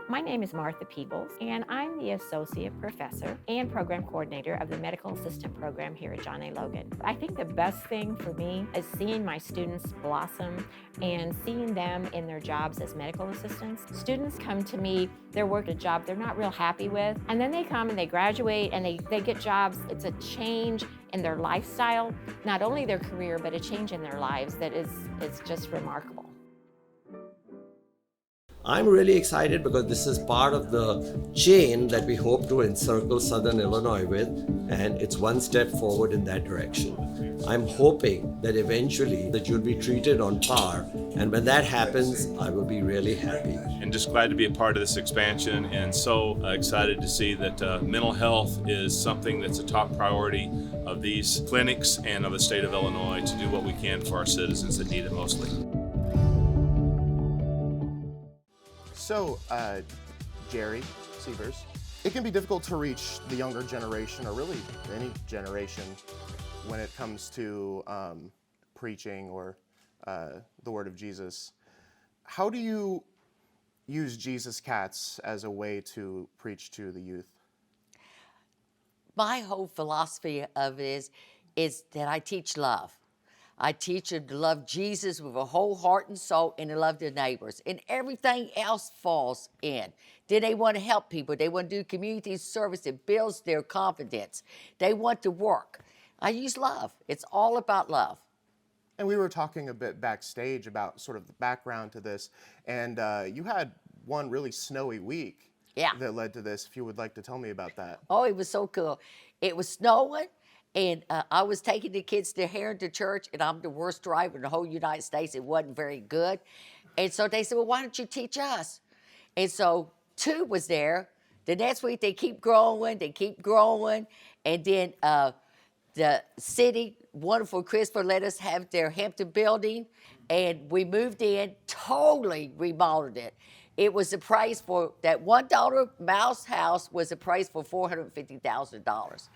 My name is Martha Peebles, and I'm the Associate Professor and Program Coordinator of the Medical Assistant Program here at John A. Logan. I think the best thing for me is seeing my students blossom and seeing them in their jobs as medical assistants. Students come to me, they're working a job they're not real happy with, and then they come and they graduate and they get jobs. It's a change in their lifestyle, not only their career, but a change in their lives that is just remarkable. I'm really excited because this is part of the chain that we hope to encircle Southern Illinois with, and it's one step forward in that direction. I'm hoping that eventually that you'll be treated on par, and when that happens, I will be really happy. And just glad to be a part of this expansion, and so excited to see that mental health is something that's a top priority of these clinics and of the state of Illinois to do what we can for our citizens that need it mostly. So, Jerry Sievers, it can be difficult to reach the younger generation, or really any generation, when it comes to preaching or the word of Jesus. How do you use Jesus Cats as a way to preach to the youth? My whole philosophy of it is that I teach love. I teach them to love Jesus with a whole heart and soul, and to love their neighbors. And everything else falls in. Then they want to help people. They want to do community service. It builds their confidence. They want to work. I use love. It's all about love. And we were talking a bit backstage about sort of the background to this, and you had one really snowy week that led to this. If you would like to tell me about that. Oh, it was so cool. It was snowing. And I was taking the kids to Harrington Church, and I'm the worst driver in the whole United States. It wasn't very good. And so they said, well, why don't you teach us? And so 2 was there. The next week, they keep growing. And then the city, wonderful Christopher, let us have their Hampton building. And we moved in, totally remodeled it. It was appraised for, that $1 mouse house was appraised for $450,000.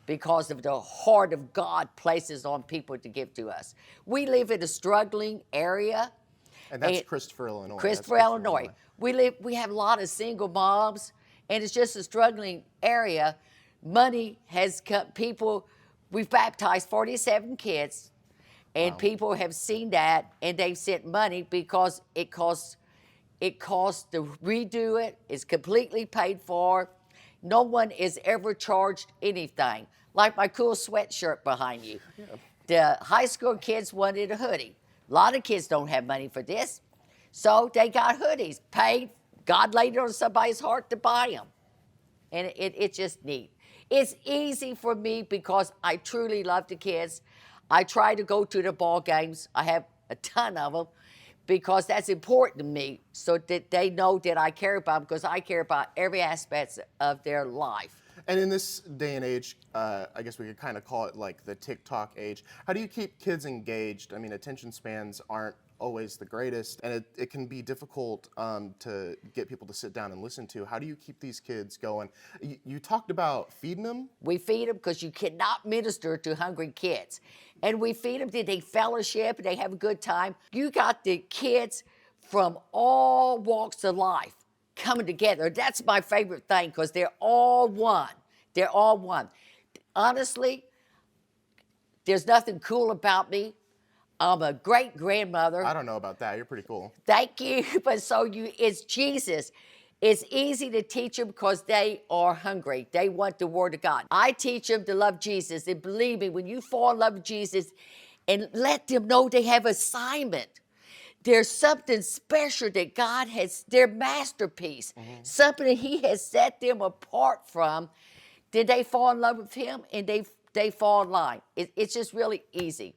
Because of the heart of God places on people to give to us. We live in a struggling area. And that's Christopher, Illinois. Christopher, Illinois. We have a lot of single moms, and it's just a struggling area. Money has come, we've baptized 47 kids, and people have seen that, and they've sent money because it costs to redo it. It's completely paid for. No one is ever charged anything. Like my cool sweatshirt behind you. Yeah. The high school kids wanted a hoodie. A lot of kids don't have money for this. So they got hoodies, paid. God laid it on somebody's heart to buy them. And it's just neat. It's easy for me because I truly love the kids. I try to go to the ball games. I have a ton of them because that's important to me, so that they know that I care about them, because I care about every aspect of their life. And in this day and age, I guess we could kind of call it like the TikTok age. How do you keep kids engaged? I mean, attention spans aren't always the greatest, and it can be difficult to get people to sit down and listen to. How do you keep these kids going? You talked about feeding them? We feed them because you cannot minister to hungry kids. And we feed them, they fellowship, and they have a good time. You got the kids from all walks of life coming together. That's my favorite thing, because they're all one. They're all one. Honestly, there's nothing cool about me. I'm a great grandmother. I don't know about that. You're pretty cool. Thank you. But it's Jesus. It's easy to teach them because they are hungry. They want the Word of God. I teach them to love Jesus. And believe me, when you fall in love with Jesus and let them know they have assignment, there's something special that God has, their masterpiece, something that He has set them apart from. Then they fall in love with Him, and they fall in line. It's just really easy.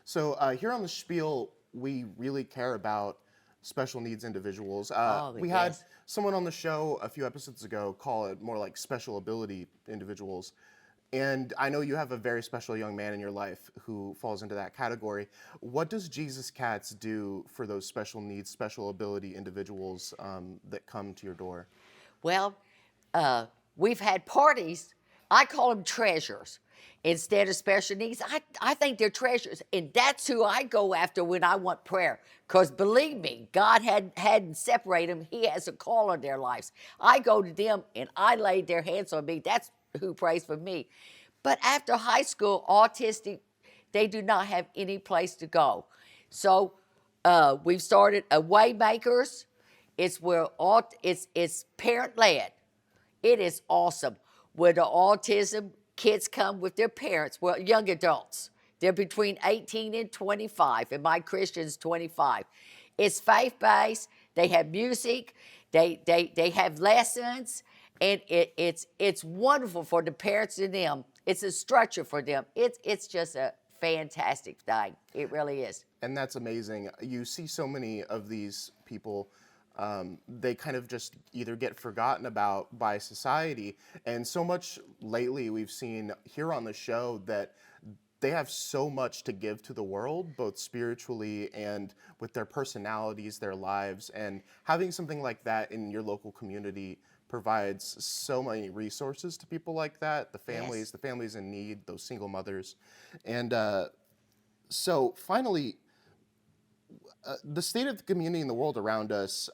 So here on the Spiel, we really care about special needs individuals. We had someone on the show a few episodes ago call it more like special ability individuals. And I know you have a very special young man in your life who falls into that category. What does Jesus Cats do for those special needs, special ability individuals that come to your door? Well, we've had parties. I call them treasures instead of special needs. I think they're treasures, and that's who I go after when I want prayer. Because believe me, God hadn't separated them. He has a call on their lives. I go to them, and I lay their hands on me. That's who prays for me. But after high school, autistic, they do not have any place to go. So we've started a Waymakers. It's where it's parent-led. It is awesome. Where the autism kids come with their parents, well, young adults. They're between 18 and 25, and my Christian's 25. It's faith-based. They have music, they have lessons, and it's wonderful for the parents and them. It's a structure for them. It's just a fantastic thing. It really is. And that's amazing. You see so many of these people, they kind of just either get forgotten about by society. And so much lately we've seen here on the show that they have so much to give to the world, both spiritually and with their personalities, their lives. And having something like that in your local community provides so many resources to people like that, the families in need, those single mothers. And so finally, the state of the community and the world around us,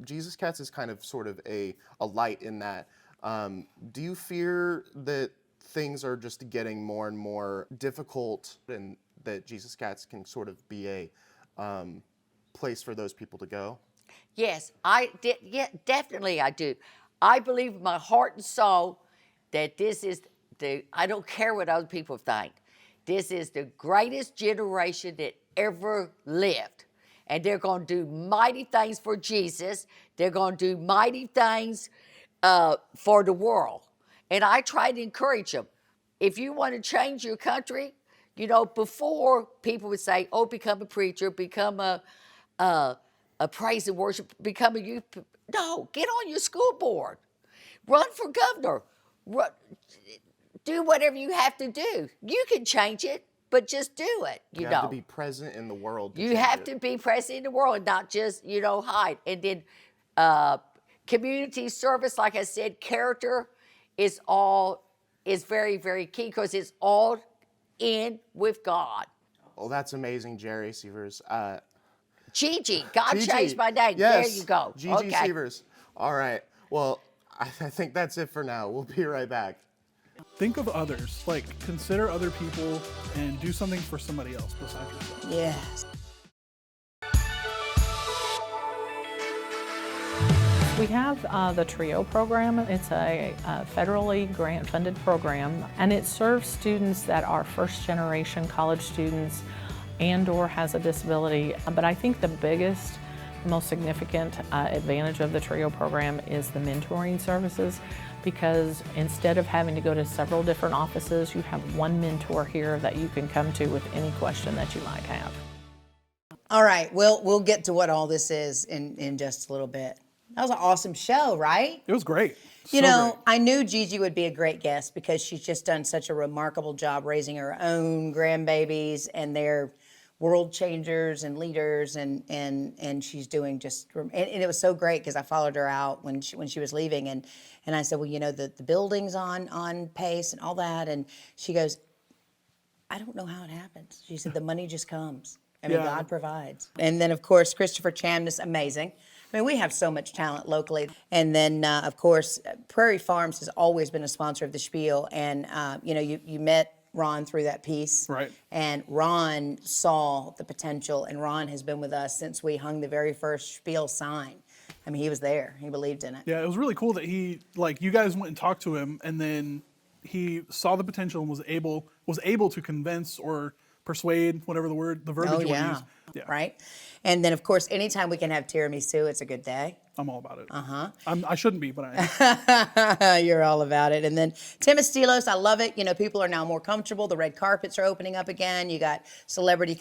Jesus Cats is kind of sort of a light in that. Do you fear that things are just getting more and more difficult and that Jesus Cats can sort of be a place for those people to go? Yes, definitely I do. I believe in my heart and soul that this is I don't care what other people think. This is the greatest generation that ever lived. And they're going to do mighty things for Jesus. They're going to do mighty things for the world. And I try to encourage them. If you want to change your country, before people would say, oh, become a preacher, become a praise and worship, become a youth. No, get on your school board. Run for governor. Do whatever you have to do. You can change it, but just do it. You have to be present in the world. You have to be present in the world, not just, hide. And then community service, like I said, character is very, very key because it's all in with God. Oh, that's amazing, Jerry Sievers. Gigi, God Gigi. changed my name. Yes. There you go. Gigi okay. Sievers. All right. Well, I think that's it for now. We'll be right back. Think of others. Consider other people and do something for somebody else besides yourself. Yes. We have the TRIO program. It's a federally grant-funded program, and it serves students that are first-generation college students and/or has a disability. But I think the biggest, most significant advantage of the TRIO program is the mentoring services, because instead of having to go to several different offices, you have one mentor here that you can come to with any question that you might have. All right, we'll get to what all this is in just a little bit. That was an awesome show, right? It was great. Great. I knew Gigi would be a great guest because she's just done such a remarkable job raising her own grandbabies, and they're world changers and leaders, and she's doing just, and it was so great because I followed her out when she was leaving, and I said, well, the building's on pace and all that, and she goes, I don't know how it happens. She said, the money just comes. God provides. And then, of course, Christopher Chamness, amazing. We have so much talent locally. And then, of course, Prairie Farms has always been a sponsor of the Spiel. And, you met Ron through that piece. Right. And Ron saw the potential, and Ron has been with us since we hung the very first Spiel sign. He was there. He believed in it. Yeah, it was really cool that he, you guys went and talked to him, and then he saw the potential and was able to convince or persuade, whatever the verbiage you want to use. Yeah. Right. And then, of course, anytime we can have tiramisu, it's a good day. I'm all about it. Uh-huh. I shouldn't be, but I am. You're all about it. And then Tim Estiloz, I love it. People are now more comfortable. The red carpets are opening up again. You got celebrities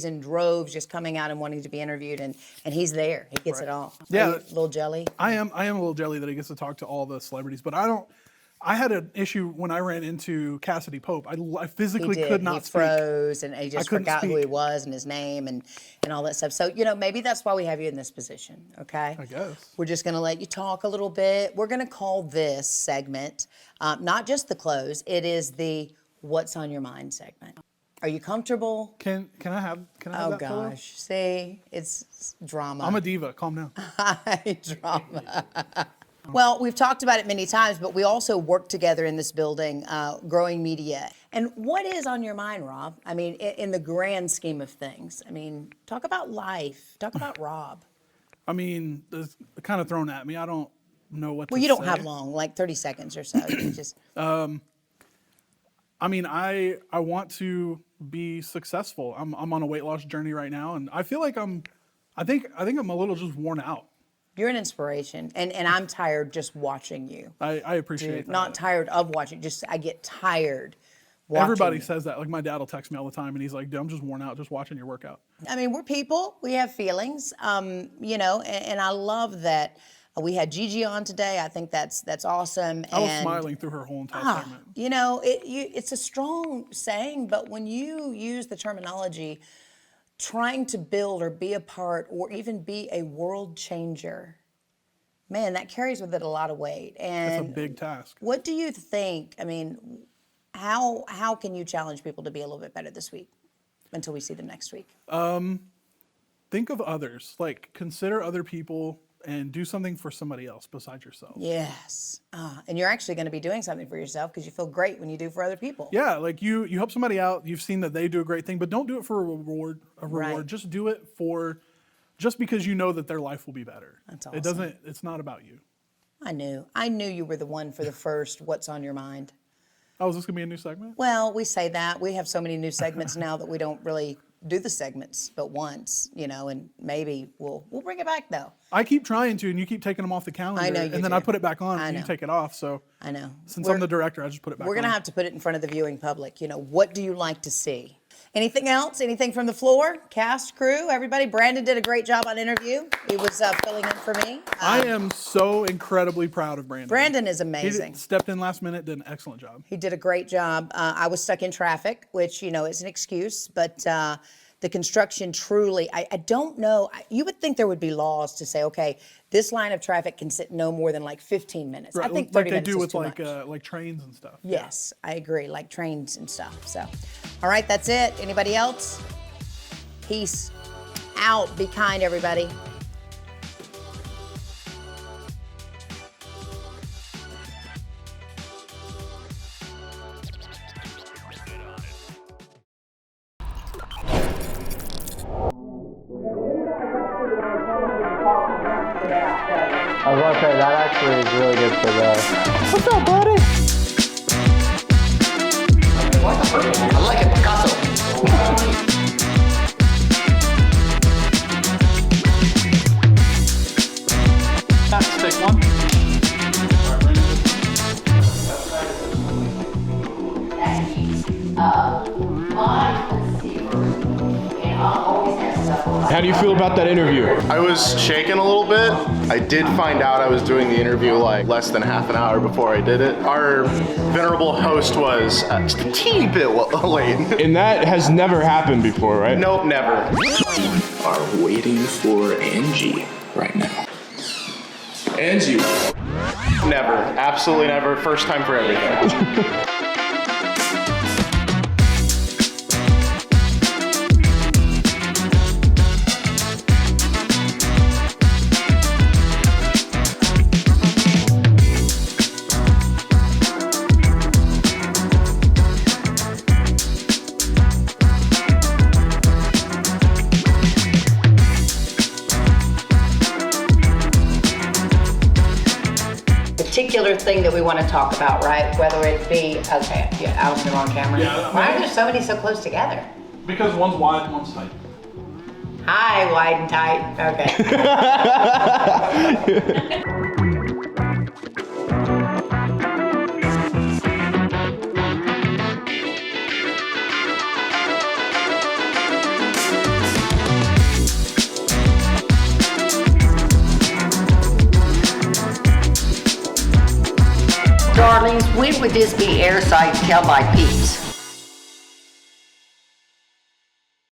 in droves just coming out and wanting to be interviewed, and he's there. He gets it all. Yeah. Are you a little jelly? I am a little jelly that he gets to talk to all the celebrities, but I had an issue when I ran into Cassidy Pope. I physically could not speak. He froze, and he just forgot who he was and his name and all that stuff. So, maybe that's why we have you in this position, okay? I guess. We're just going to let you talk a little bit. We're going to call this segment, not just the close, it is the What's on Your Mind segment. Are you comfortable? Can I have that pillow? Gosh, see, it's drama. I'm a diva, calm down. Drama. Well, we've talked about it many times, but we also work together in this building, growing media. And what is on your mind, Rob? In the grand scheme of things. Talk about life. Talk about Rob. It's kind of thrown at me. I don't know what to say. Well, you don't have long, like 30 seconds or so. You just... I want to be successful. I'm on a weight loss journey right now, and I feel like I'm I think I'm a little just worn out. You're an inspiration, and I'm tired just watching you. I appreciate that. Not tired of watching, just I get tired watching. Everybody says that. Like my dad will text me all the time, and he's like, "Dude, I'm just worn out just watching your workout." I mean, we're people. We have feelings, you know, and I love that. We had Gigi on today. I think that's awesome. I was smiling through her whole entire segment. You know, it's a strong saying, but when you use the terminology, trying to build or be a part or even be a world changer, man, that carries with it a lot of weight. And it's a big task. What do you think? I mean, how can you challenge people to be a little bit better this week until we see them next week? Think of others. Like, consider other people and do something for somebody else besides yourself. Yes. And you're actually going to be doing something for yourself because you feel great when you do for other people. Yeah, like you help somebody out, you've seen that they do a great thing, but don't do it for a reward. Right. Just do it just because you know that their life will be better. That's awesome. It's not about you. I knew you were the one for the first What's on Your Mind. Oh, is this going to be a new segment? Well, we say that. We have so many new segments now that we don't really do the segments but once, you know, and maybe we'll bring it back though. I keep trying to, and you keep taking them off the calendar. I know you and then do. I put it back on, and you take it off. So I know. Since I'm the director, I just put it back on. We're going to have to put it in front of the viewing public. You know, what do you like to see? Anything else? Anything from the floor? Cast, crew, everybody? Brandon did a great job on interview. He was filling in for me. I am so incredibly proud of Brandon. Brandon is amazing. He stepped in last minute, did an excellent job. He did a great job. I was stuck in traffic, which, you know, is an excuse, but the construction truly, I don't know. You would think there would be laws to say, okay, this line of traffic can sit no more than like 15 minutes. Right, I think 30 like they minutes do is with too much. like trains and stuff. Yes, I agree, like trains and stuff. So, all right, that's it. Anybody else? Peace out. Be kind, everybody. I was going to say, that actually is really good for the... What's up, buddy? I like it, Picasso. Take one. How do you feel about that interview? I was shaking a little bit. I did find out I was doing the interview like less than half an hour before I did it. Our venerable host was just a teeny bit late. And that has never happened before, right? Nope, never. Are waiting for Angie right now. Angie. Never. Absolutely never. First time for everything. Particular thing that we want to talk about, right? Whether it be, okay, yeah, I was in the wrong camera. Yeah, Why are there so many so close together? Because one's wide and one's tight. Hi, wide and tight. Okay. Darlings, when would this be airside Tell by Peeps?